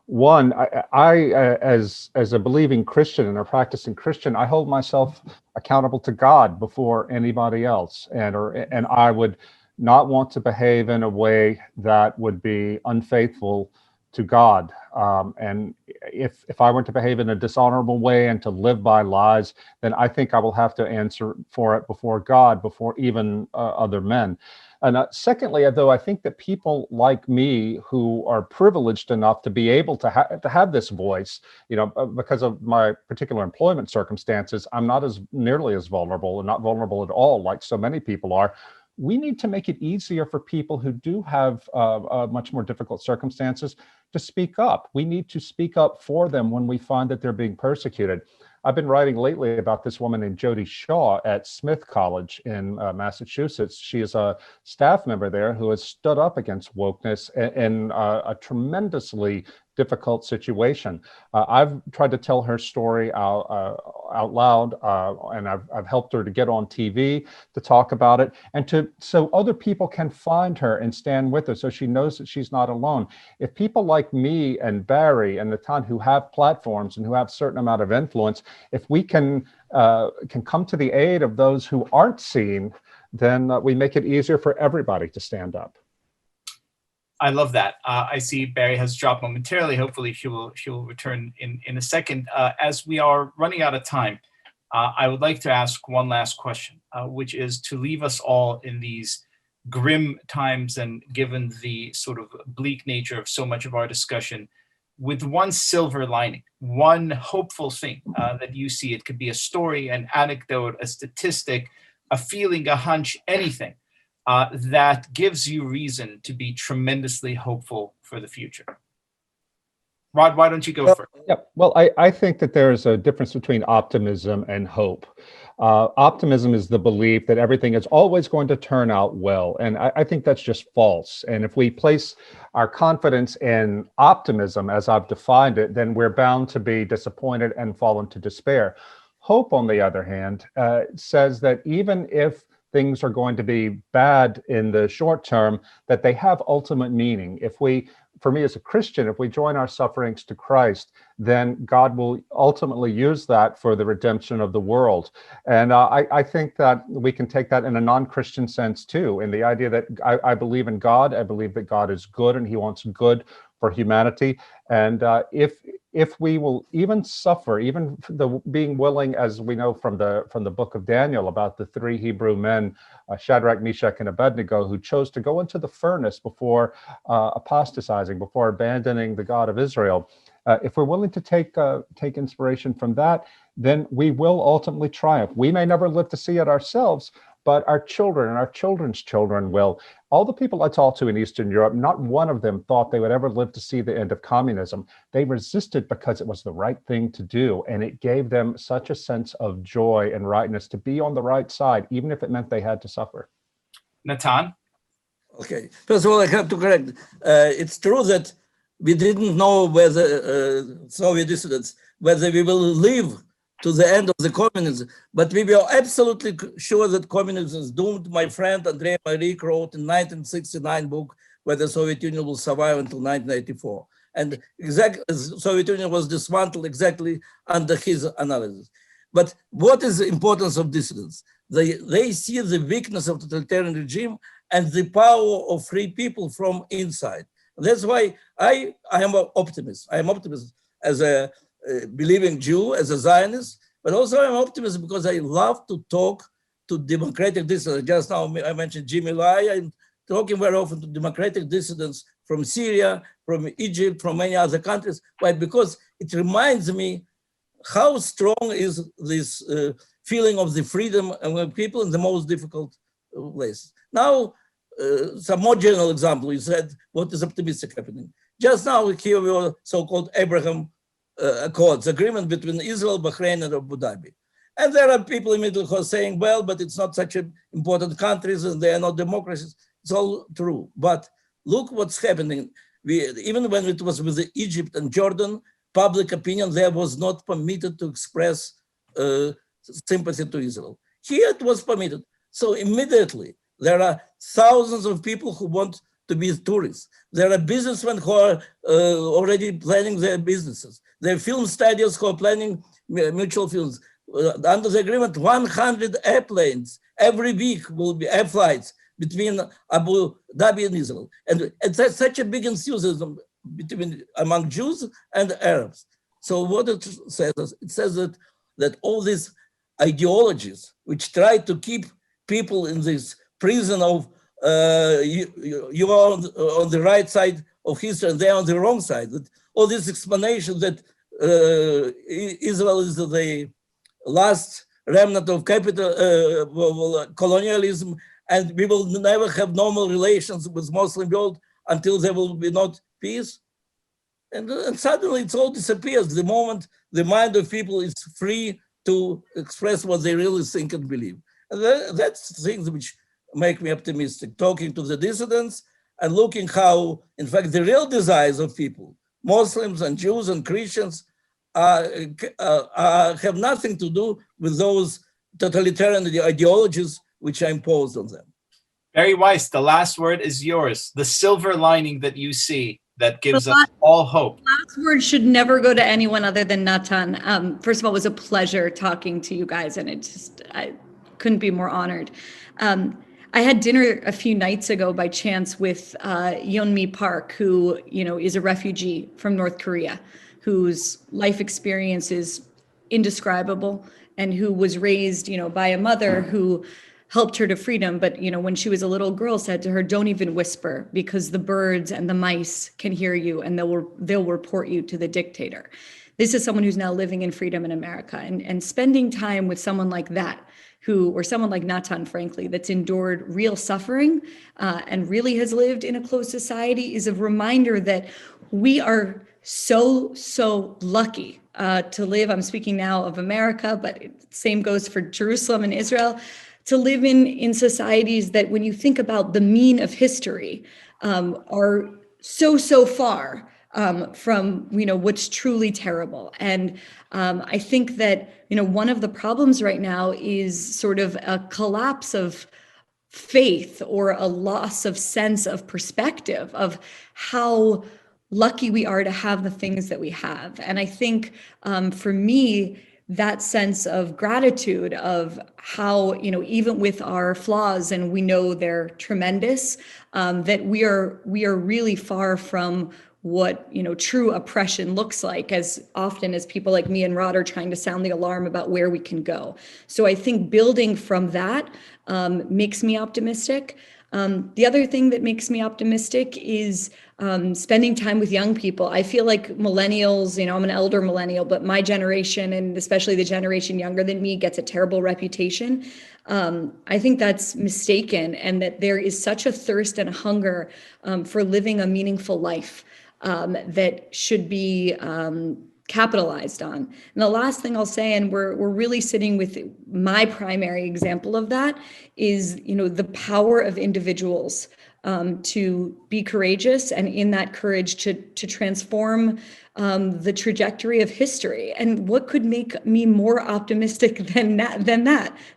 One, I as a believing Christian and a practicing Christian, I hold myself accountable to God before anybody else, and I would not want to behave in a way that would be unfaithful to God. And if I were to behave in a dishonorable way and to live by lies, then I think I will have to answer for it before God, before even other men. And secondly, though, I think that people like me who are privileged enough to be able to have this voice, because of my particular employment circumstances, I'm not nearly as vulnerable, and not vulnerable at all like so many people are. We need to make it easier for people who do have much more difficult circumstances to speak up. We need to speak up for them when we find that they're being persecuted. I've been writing lately about this woman named Jody Shaw at Smith College in Massachusetts. She is a staff member there who has stood up against wokeness in a tremendously difficult situation. I've tried to tell her story out loud, and I've helped her to get on TV to talk about it, and so other people can find her and stand with her, so she knows that she's not alone. If people like me and Bari and Natan, who have platforms and who have a certain amount of influence, if we can come to the aid of those who aren't seen, then we make it easier for everybody to stand up. I love that. I see Bari has dropped momentarily. Hopefully she will return in a second. As we are running out of time, I would like to ask one last question, which is to leave us all in these grim times, and given the sort of bleak nature of so much of our discussion, with one silver lining, one hopeful thing that you see. It could be a story, an anecdote, a statistic, a feeling, a hunch, anything. That gives you reason to be tremendously hopeful for the future. Rod, why don't you go first? Yeah, well, I think that there is a difference between optimism and hope. Optimism is the belief that everything is always going to turn out well, and I think that's just false. And if we place our confidence in optimism, as I've defined it, then we're bound to be disappointed and fall into despair. Hope, on the other hand, says that even if things are going to be bad in the short term, that they have ultimate meaning. For me as a Christian, if we join our sufferings to Christ, then God will ultimately use that for the redemption of the world. And I think that we can take that in a non-Christian sense too, in the idea that I believe in God. I believe that God is good and he wants good for humanity. And if we will even suffer, even being willing, as we know from the book of Daniel about the three Hebrew men, Shadrach, Meshach, and Abednego, who chose to go into the furnace before apostatizing, before abandoning the God of Israel. If we're willing to take inspiration from that, then we will ultimately triumph. We may never live to see it ourselves, but our children and our children's children will. All the people I talked to in Eastern Europe, not one of them thought they would ever live to see the end of communism. They resisted because it was the right thing to do, and it gave them such a sense of joy and rightness to be on the right side, even if it meant they had to suffer. Natan? Okay, first of all, I have to correct. It's true that we didn't know whether Soviet dissidents, whether we will live to the end of the communism, but we were absolutely sure that communism is doomed. My friend Andrei Marik wrote in 1969 book where the Soviet Union will survive until 1984. And exactly, the Soviet Union was dismantled exactly under his analysis. But what is the importance of dissidents? They see the weakness of totalitarian regime and the power of free people from inside. That's why I am an optimist. I am optimist as a believing Jew, as a Zionist, but also I'm optimist because I love to talk to democratic dissidents. Just now I mentioned Jimmy Lai. I'm talking very often to democratic dissidents from Syria, from Egypt, from many other countries. Why? Because it reminds me how strong is this feeling of the freedom among people in the most difficult places. Now, some more general example. You said, what is optimistic happening? Just now here we were so-called Abraham Accords, agreement between Israel, Bahrain, and Abu Dhabi. And there are people in Middle East saying, well, but it's not such important countries and they are not democracies. It's all true. But look what's happening. Even when it was with Egypt and Jordan, public opinion there was not permitted to express sympathy to Israel. Here it was permitted. So immediately there are thousands of people who want to be tourists. There are businessmen who are already planning their businesses. There are film studios who are planning mutual films. Under the agreement, 100 airplanes every week will be air flights between Abu Dhabi and Israel. And it's such a big enthusiasm among Jews and Arabs. So what it says that all these ideologies which try to keep people in this prison of you are on the right side of history and they're on the wrong side. That all these explanations that Israel is the last remnant of colonialism and we will never have normal relations with Muslim world until there will be not peace. And suddenly it all disappears the moment the mind of people is free to express what they really think and believe. And that's things which make me optimistic, talking to the dissidents and looking how, in fact, the real desires of people, Muslims and Jews and Christians, have nothing to do with those totalitarian ideologies which are imposed on them. Bari Weiss, the last word is yours. The silver lining that you see that gives us all hope. Last word should never go to anyone other than Natan. First of all, it was a pleasure talking to you guys, and I couldn't be more honored. I had dinner a few nights ago by chance with Yeonmi Park, who is a refugee from North Korea, whose life experience is indescribable, and who was raised, by a mother who helped her to freedom. But, when she was a little girl, said to her, don't even whisper because the birds and the mice can hear you and they'll report you to the dictator. This is someone who's now living in freedom in America, and spending time with someone like that, or someone like Natan, frankly, that's endured real suffering and really has lived in a closed society is a reminder that we are so lucky to live. I'm speaking now of America, but same goes for Jerusalem and Israel, to live in societies that, when you think about the mean of history, are so far from what's truly terrible. And I think that one of the problems right now is sort of a collapse of faith or a loss of sense of perspective of how lucky we are to have the things that we have. And I think for me, that sense of gratitude of how, even with our flaws, and we know they're tremendous, that we are really far from what true oppression looks like, as often as people like me and Rod are trying to sound the alarm about where we can go. So I think building from that makes me optimistic. The other thing that makes me optimistic is spending time with young people. I feel like millennials, I'm an elder millennial, but my generation, and especially the generation younger than me, gets a terrible reputation. I think that's mistaken, and that there is such a thirst and a hunger for living a meaningful life that should be capitalized on. And the last thing I'll say, and we're really sitting with my primary example of that, is the power of individuals to be courageous, and in that courage to transform the trajectory of history. And what could make me more optimistic than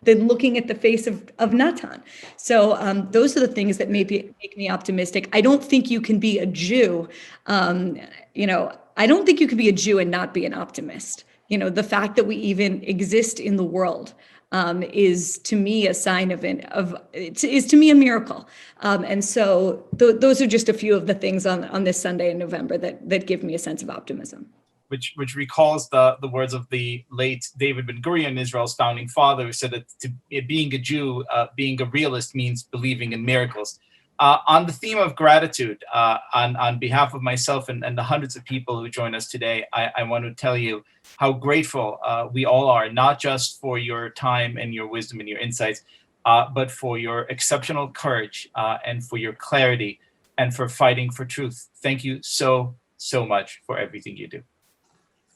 looking at the face of Natan? So those are the things that maybe make me optimistic. I don't think you can be a Jew, I don't think you can be a Jew and not be an optimist. The fact that we even exist in the world is to me a sign is to me a miracle. And so those are just a few of the things on this Sunday in November that give me a sense of optimism. Which recalls the words of the late David Ben-Gurion, Israel's founding father, who said that being a Jew, being a realist, means believing in miracles. On the theme of gratitude, on behalf of myself and the hundreds of people who join us today, I want to tell you how grateful we all are, not just for your time and your wisdom and your insights, but for your exceptional courage and for your clarity and for fighting for truth. Thank you so much for everything you do.